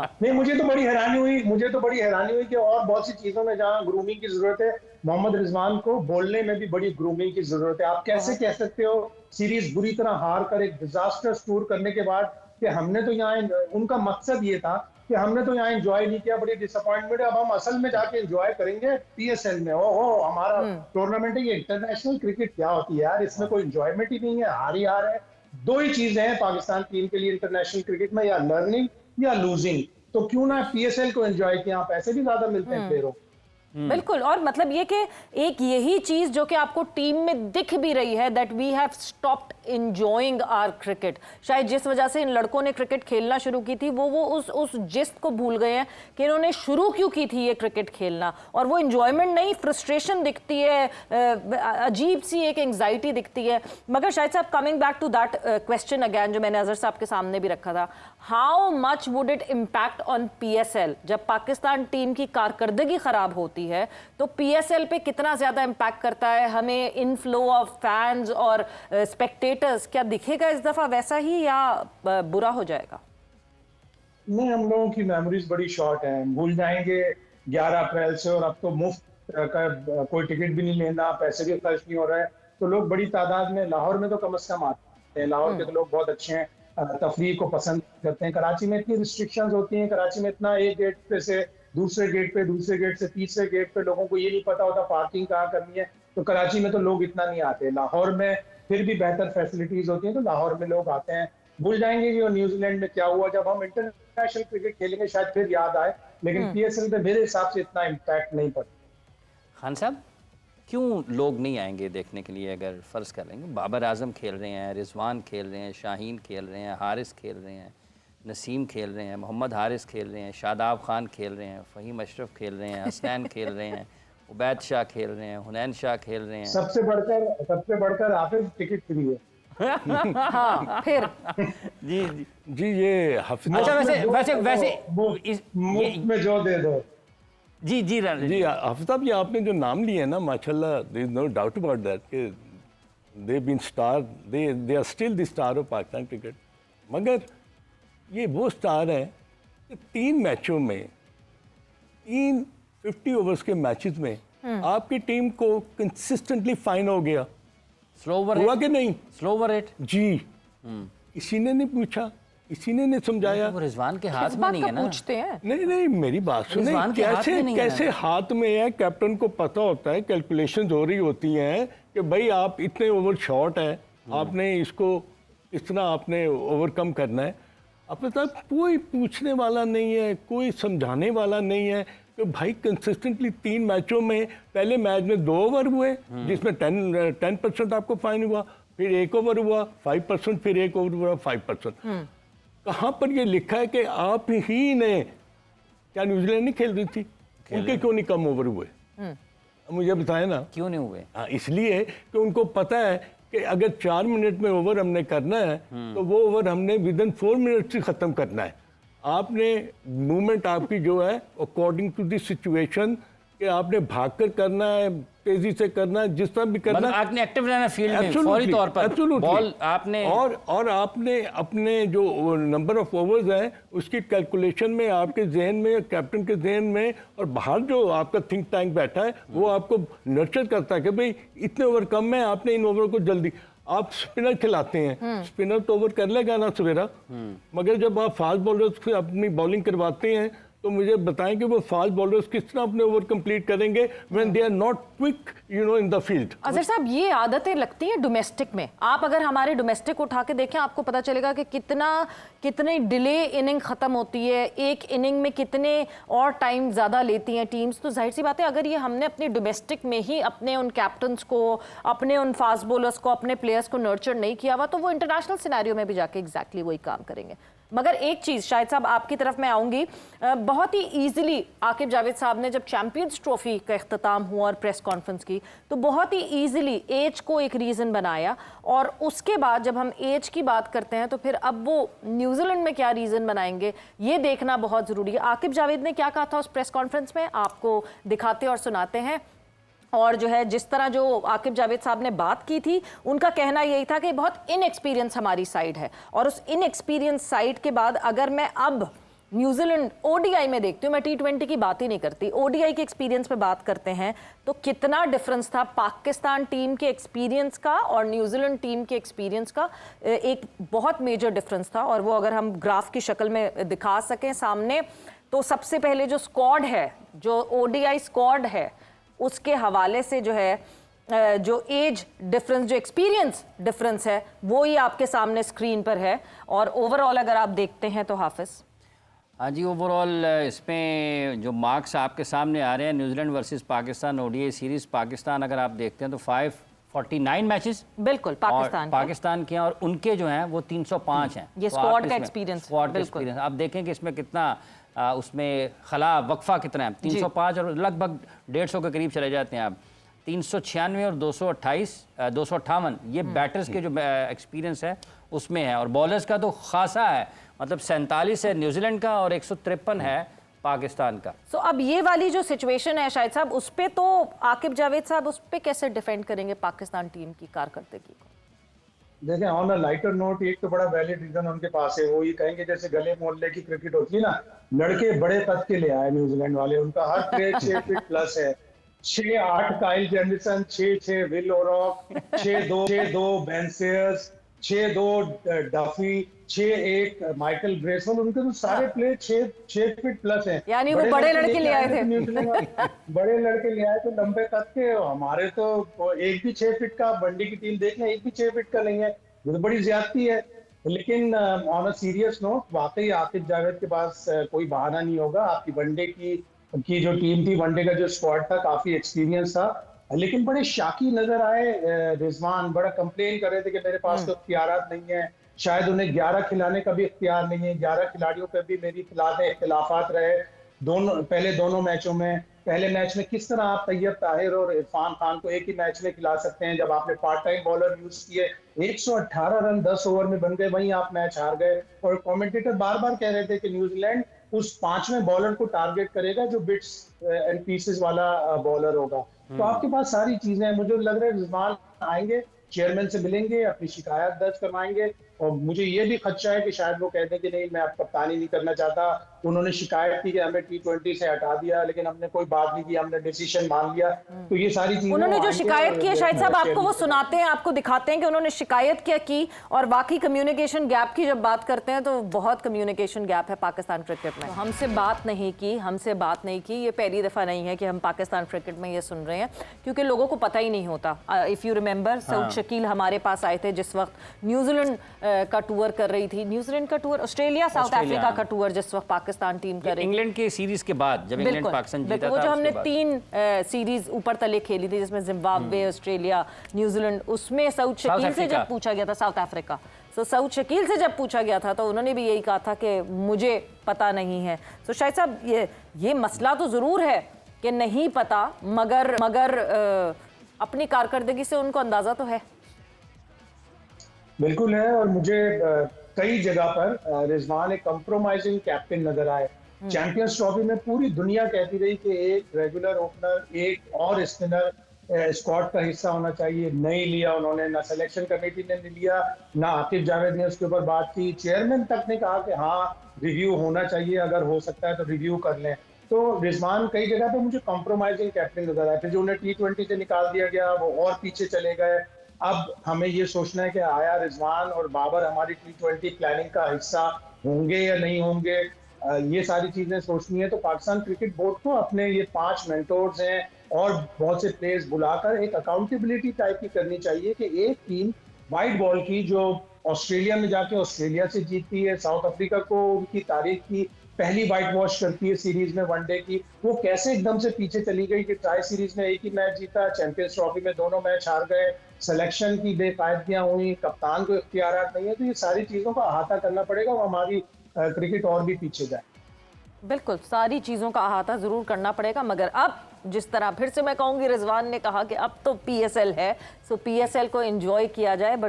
नहीं, मुझे तो बड़ी हैरानी हुई कि और बहुत सी चीजों में जहां ग्रूमिंग की जरूरत है, मोहम्मद रिजवान को बोलने में भी बड़ी ग्रूमिंग की जरूरत है। आप कैसे बहुत। कह सकते हो सीरीज बुरी तरह हार कर एक डिजास्टर टूर करने के बाद कि हमने तो यहाँ, उनका मकसद ये था कि हमने तो यहाँ एंजॉय नहीं किया, बड़ी डिसअपॉइंटमेंट है, अब हम असल में जाके एंजॉय करेंगे पीएसएल में। ओहो, हमारा हम्म। टूर्नामेंट है ये, इंटरनेशनल क्रिकेट क्या होती है यार, इसमें हाँ। कोई एंजॉयमेंट ही नहीं है, हार ही हार है। दो ही चीजें हैं पाकिस्तान टीम के लिए इंटरनेशनल क्रिकेट में, या लर्निंग या लूजिंग। तो क्यों ना पीएसएल को एंजॉय किया, यहाँ पैसे भी ज्यादा मिलते हैं प्लेयरों को। बिल्कुल। और मतलब ये कि एक यही चीज जो कि आपको टीम में दिख भी रही है, that we have stopped enjoying our cricket. शायद जिस वजह से इन लड़कों ने क्रिकेट खेलना शुरू की थी, वो उस जिस्त को भूल गए हैं कि इन्होंने शुरू क्यों की थी ये क्रिकेट खेलना। और वो एंजॉयमेंट नहीं, फ्रस्ट्रेशन दिखती है, अजीब सी एक एंग्जाइटी दिखती है। मगर शायद साहब, coming back to that question again, जो मैंने अजहर साहब के सामने भी रखा था, how much would it impact on PSL? जब पाकिस्तान टीम की कारकर्दगी खराब होती है तो पीएसएल पे कितना ज्यादा इम्पैक्ट करता है? हमें इनफ्लो ऑफ फैंस और स्पेक्टेटर्स क्या दिखेगा इस दफा वैसा ही, या बुरा हो जाएगा? नहीं, हम लोगों की मेमोरीज बड़ी शॉर्ट है, भूल जाएंगे 11 अप्रैल से। और अब तो मुफ्त का कोई टिकट भी नहीं लेना, पैसे भी खर्च नहीं हो रहा है, तो लोग बड़ी तादाद में, लाहौर में तो कम से कम आते हैं, लाहौर के तो लोग बहुत अच्छे हैं, तफरीह को पसंद करते हैं। कराची में इतनी रिस्ट्रिक्शंस होती हैं, कराची में इतना, एक गेट पे से दूसरे गेट पे, दूसरे गेट से तीसरे गेट पे, लोगों को ये नहीं पता होता पार्किंग कहाँ करनी है। तो कराची में तो लोग इतना नहीं आते। लाहौर में फिर भी बेहतर फैसिलिटीज होती हैं, तो लाहौर में लोग आते हैं। भूल जाएंगे कि वो न्यूजीलैंड में क्या हुआ, जब हम इंटरनेशनल क्रिकेट खेलेंगे शायद फिर याद आए, लेकिन पीएसएल पे मेरे हिसाब से इतना इम्पैक्ट नहीं पड़ता। खान साहब, क्यों लोग नहीं आएंगे देखने के लिए? अगर फ़र्ज़ कर लेंगे बाबर आजम खेल रहे हैं, रिजवान खेल रहे हैं, शाहीन खेल रहे हैं, हारिस खेल रहे हैं, नसीम खेल रहे हैं, मोहम्मद हारिस खेल रहे हैं, शादाब खान खेल रहे हैं, फ़हीम अशरफ खेल रहे हैं, हसनैन खेल रहे हैं, उबैद शाह खेल रहे हैं, हुनैन शाह खेल रहे हैं। सबसे बढ़कर हाफिज टिकट फ्री है। हाँ, फिर जी जी जी, ये हफ्ते अच्छा, वैसे वैसे वैसे मुफ्त में जो दे दो। जी जी जी आफ्ताब, ये आपने जो नाम लिए हैं ना, माशाल्लाह, there is no doubt about that कि they been star, they are still the star of Pakistan cricket. मगर ये वो स्टार हैं कि 3 मैचों में, 3 50 ओवर्स के मैचेस में आपकी टीम को कंसिस्टेंटली फाइन हो गया। स्लो ओवर हुआ कि नहीं? स्लो ओवर रेट जी, किसी ने नहीं पूछा, किसी ने नहीं समझाया। वो रिजवान के हाथ इस में बात नहीं का है ना। पूछते हैं। नहीं नहीं, मेरी बात सुने, रिजवान के हाथ कैसे में नहीं है कैसे ना। हाथ में है? कैप्टन को पता होता है, कैलकुलेशंस हो रही होती हैं कि भाई आप इतने ओवर शॉर्ट है, आपने इसको इस तरह आपने ओवरकम करना है। अब पता, कोई पूछने वाला नहीं है, कोई समझाने वाला नहीं है कि भाई कंसिस्टेंटली 3 मैचों में, पहले मैच में 2 ओवर हुए जिसमें 10% आपको फाइन हुआ, फिर 1 ओवर हुआ 5%, फिर 1 ओवर हुआ 5%। कहाँ पर ये लिखा है कि आप ही ने, क्या न्यूजीलैंड नहीं खेल रही थी, उनके क्यों नहीं कम ओवर हुए? मुझे बताएं ना। क्यों नहीं हुए? हाँ, इसलिए कि उनको पता है कि अगर 4 मिनट में ओवर हमने करना है तो वो ओवर हमने विदिन 4 मिनट से ख़त्म करना है। आपने मूवमेंट आपकी जो है अकॉर्डिंग टू द सिचुएशन, कि आपने भागकर करना है, तेजी से करना है, जिस तरह भी करना मतलब है। आपने एक्टिव रहना फील्ड में, Absolutely, फौरी तौर पर absolutely। बॉल आपने और आपने अपने जो नंबर ऑफ ओवर्स हैं उसकी कैलकुलेशन में, आपके जहन में, कैप्टन के जहन में, और बाहर जो आपका थिंक टैंक बैठा है वो आपको नर्चर करता है कि भाई इतने ओवर कम है, आपने इन ओवर को जल्दी। आप स्पिनर खिलाते हैं, स्पिनर तो ओवर कर लेगा ना सवेरा, मगर जब आप फास्ट बॉलर्स से अपनी बॉलिंग करवाते हैं तो मुझे बताएं कि वो फास्ट बॉलर्स किस तरह अपने ओवर कंप्लीट करेंगे when they are not quick in the field. Azhar साहब, ये आदतें लगती हैं डोमेस्टिक में। आप अगर हमारे डोमेस्टिक उठा के देखें, आपको पता चलेगा कि कितने डिले इनिंग खत्म होती है, एक इनिंग में कितने और टाइम ज़्यादा लेती हैं टीम्स। तो जाहिर सी बात है, अगर ये हमने अपने डोमेस्टिक में ही अपने उन कैप्टन्स को, अपने उन फास्ट बॉलर्स को, अपने प्लेयर्स को नर्चर नहीं किया हुआ, तो वो इंटरनेशनल सिनेरियो में भी जाके एग्जैक्टली वही काम करेंगे। मगर एक चीज़, शायद साहब आपकी तरफ मैं आऊँगी, बहुत ही ईजिली आकिब जावेद साहब ने जब चैंपियंस ट्रॉफी का इख्तिताम हुआ और प्रेस कॉन्फ्रेंस की, तो बहुत ही ईजिली एज को एक रीज़न बनाया। और उसके बाद जब हम एज की बात करते हैं तो फिर अब वो न्यूजीलैंड में क्या रीज़न बनाएंगे, ये देखना बहुत ज़रूरी है। आकिब जावेद ने क्या कहा था उस प्रेस कॉन्फ्रेंस में, आपको दिखाते और सुनाते हैं। और जो है, जिस तरह जो आकिब जावेद साहब ने बात की थी, उनका कहना यही था कि बहुत इनएक्सपीरियंस हमारी साइड है, और उस इनएक्सपीरियंस साइड के बाद अगर मैं अब न्यूजीलैंड ओडीआई में देखती हूँ, मैं T20 की बात ही नहीं करती, ओडीआई के एक्सपीरियंस पे बात करते हैं, तो कितना डिफरेंस था पाकिस्तान टीम के एक्सपीरियंस का और न्यूजीलैंड टीम के एक्सपीरियंस का। एक बहुत मेजर डिफरेंस था, और वो अगर हम ग्राफ की शक्ल में दिखा सकें सामने, तो सबसे पहले जो स्क्वाड है, जो ओडीआई स्क्वाड है, उसके हवाले से जो है जो एज डिफरेंस, जो एक्सपीरियंस डिफरेंस है, वो ही आपके सामने स्क्रीन पर है। और ओवरऑल अगर आप देखते हैं तो हाफिज। हाँ जी, ओवरऑल इसमें जो मार्क्स आपके सामने आ रहे हैं, New Zealand versus Pakistan ODI series, Pakistan अगर आप देखते हैं तो 549 मैचेस बिल्कुल पाकिस्तान के हैं, और उनके जो हैं वो 305 हैं। ये स्क्वाड का एक्सपीरियंस, बिल्कुल। आप देखें कि इसमें कितना उसमें खला वक्फा कितना है, 305 और लगभग 150 के करीब चले जाते हैं आप। 396 और 258 ये बैटर्स के जो एक्सपीरियंस है उसमें है, और बॉलर्स का तो खासा है, मतलब 47 है न्यूजीलैंड का और 153 है पाकिस्तान का। सो अब ये वाली जो सिचुएशन है शाहिद साहब, उस पे तो आकिब जावेद साहब उस पे कैसे डिफेंड करेंगे पाकिस्तान टीम की कारकर्दगी को? देखें, ऑन अ लाइटर नोट, एक तो बड़ा वैलिड रीजन उनके पास है, वो ये कहेंगे जैसे गले मोहल्ले की क्रिकेट होती है ना, लड़के बड़े कद के ले आए न्यूजीलैंड वाले, उनका हर प्लेयर 6 फीट प्लस है। 6-8 Kyle Jamieson, 6-6 Will O'Rourke, 6-2 Ben Sears, 6-2 Duffy, 6-1 Michael Bracewell, उनके तो सारे प्लेयर 6 फीट प्लस हैं। यानी वो बड़े लड़के ले आए थे बड़े लड़के ले आए थे, लंबे कद के। हमारे तो एक भी 6 फीट का, वनडे की टीम देख लें, एक भी 6 फीट का नहीं है, ये तो बड़ी ज्यादती है। लेकिन ऑन अ सीरियस नोट, वाकई आकिब जावेद के पास कोई बहाना नहीं होगा। आपकी वनडे की जो टीम थी, वनडे का जो स्क्वाड था, काफी एक्सपीरियंस था, लेकिन बड़े शाकी नजर आए। रिजवान बड़ा कंप्लेन कर रहे थे कि मेरे पास तो इख्तियारात नहीं है, शायद उन्हें 11 खिलाने का भी इख्तियार नहीं है, 11 खिलाड़ियों पर भी मेरी इख्तिलाफात रहे पहले दोनों मैचों में। पहले मैच में किस तरह आप तैयब ताहिर और इरफान खान को एक ही मैच में खिला सकते हैं, जब आपने पार्ट टाइम बॉलर यूज किए, 118 रन 10 ओवर में बन गए, वहीं आप मैच हार गए। और कमेंटेटर बार बार कह रहे थे कि न्यूजीलैंड उस 5वें बॉलर को टारगेट करेगा जो बिट्स एंड पीसेस वाला बॉलर होगा। तो आपके पास सारी चीजें हैं। मुझे लग रहा है रिजवान आएंगे, चेयरमैन से मिलेंगे, अपनी शिकायत दर्ज करवाएंगे, और मुझे ये भी खदशा है कि शायद वो कह दें कि नहीं, मैं अब कप्तानी नहीं करना चाहता। उन्होंने शिकायत की कि हमें T20 से हटा दिया, लेकिन हमने कोई बात नहीं की, हमने डिसीजन मान लिया। तो ये सारी चीजें उन्होंने जो शिकायत की है शाहिद साहब, आपको वो सुनाते हैं, आपको दिखाते हैं कि उन्होंने शिकायत क्या की। और बाकी कम्युनिकेशन गैप की जब बात करते हैं तो बहुत कम्युनिकेशन गैप है पाकिस्तान क्रिकेट में। हमसे बात नहीं की, ये पहली दफा नहीं है कि हम पाकिस्तान क्रिकेट में ये सुन रहे हैं, क्योंकि लोगों को पता ही नहीं होता। If you remember, Saud Shakeel हमारे पास आए थे जिस वक्त न्यूजीलैंड का टूर कर रही थी, न्यूजीलैंड का टूर, ऑस्ट्रेलिया साउथ अफ्रीका का टूर जिस वक्त पाकिस्तान टीम कर रही, इंग्लैंड के सीरीज के बाद, जब इंग्लैंड पाकिस्तान जीता था, वो जो हमने 3 सीरीज ऊपर तले खेली थी, जिसमें जिम्बाब्वे, ऑस्ट्रेलिया, न्यूजीलैंड, उसमें सऊद शकील से जब पूछा गया था, साउथ अफ्रीका, तो सऊद शकील से जब पूछा गया था तो उन्होंने भी यही कहा था कि मुझे पता नहीं है। तो शायद साहब ये मसला तो जरूर है कि नहीं पता, मगर अपनी कारकर्दगी से उनको अंदाजा तो है। बिल्कुल है, और मुझे कई जगह पर रिजवान एक कंप्रोमाइजिंग कैप्टन नजर आए। चैंपियंस ट्रॉफी में पूरी दुनिया कहती रही कि एक रेगुलर ओपनर, एक और स्पिनर स्क्वाड का हिस्सा होना चाहिए, नहीं लिया उन्होंने, ना सिलेक्शन कमेटी ने लिया, ना आकिब जावेद ने उसके ऊपर बात की। चेयरमैन तक ने कहा कि हाँ, रिव्यू होना चाहिए, अगर हो सकता है तो रिव्यू कर लें। तो रिजवान कई जगह पे मुझे कॉम्प्रोमाइजिंग कैप्टन नजर आए थे। जो उन्हें T20 से निकाल दिया गया, वो और पीछे चले गए। अब हमें ये सोचना है कि आया रिजवान और बाबर हमारी T20 प्लानिंग का हिस्सा होंगे या नहीं होंगे, ये सारी चीजें सोचनी है। तो पाकिस्तान क्रिकेट बोर्ड को अपने ये 5 मेंटोर्स हैं और बहुत से प्लेयर्स बुलाकर एक अकाउंटेबिलिटी टाइप की करनी चाहिए कि एक टीम वाइट बॉल की जो ऑस्ट्रेलिया में जाके ऑस्ट्रेलिया से जीतती है, साउथ अफ्रीका को उनकी तारीख की पहली वाइट वॉश करती है सीरीज में वनडे की, वो कैसे एकदम से पीछे चली गई कि ट्राई सीरीज में एक ही मैच जीता, चैंपियंस ट्रॉफी में दोनों मैच हार गए, सिलेक्शन की बेकायदगियां हुई, कप्तान को इख्तियारात नहीं है। तो ये सारी चीजों का अहाता करना पड़ेगा और हमारी क्रिकेट और भी पीछे जाए। बिल्कुल, सारी चीज़ों का अहाता ज़रूर करना पड़ेगा, मगर अब जिस तरह फिर से मैं कहूँगी, रिजवान ने कहा कि अब तो PSL है, सो PSL को एंजॉय किया जाए, बट